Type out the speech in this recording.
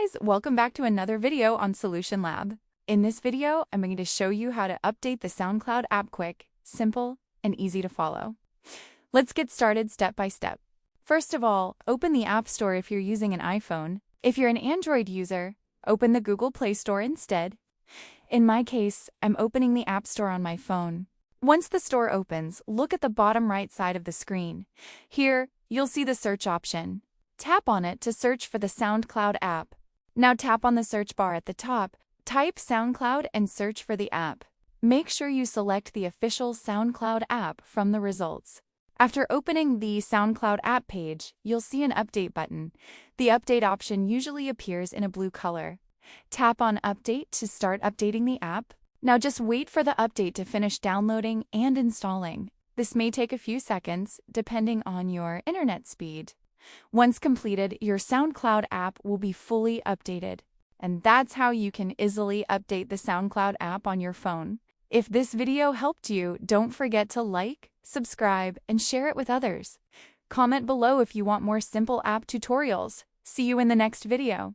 guys, welcome back to another video on Solution Lab. In this video, I'm going to show you how to update the SoundCloud app quick, simple, and easy to follow. Let's get started step by step. First of all, open the App Store if you're using an iPhone. If you're an Android user, open the Google Play Store instead. In my case, I'm opening the App Store on my phone. Once the store opens, look at the bottom right side of the screen. Here, you'll see the search option. Tap on it to search for the SoundCloud app. Now tap on the search bar at the top, type SoundCloud and search for the app. Make sure you select the official SoundCloud app from the results. After opening the SoundCloud app page, you'll see an update button. The update option usually appears in a blue color. Tap on Update to start updating the app. Now just wait for the update to finish downloading and installing. This may take a few seconds, depending on your internet speed. Once completed, your SoundCloud app will be fully updated. And that's how you can easily update the SoundCloud app on your phone. If this video helped you, don't forget to like, subscribe, and share it with others. Comment below if you want more simple app tutorials. See you in the next video.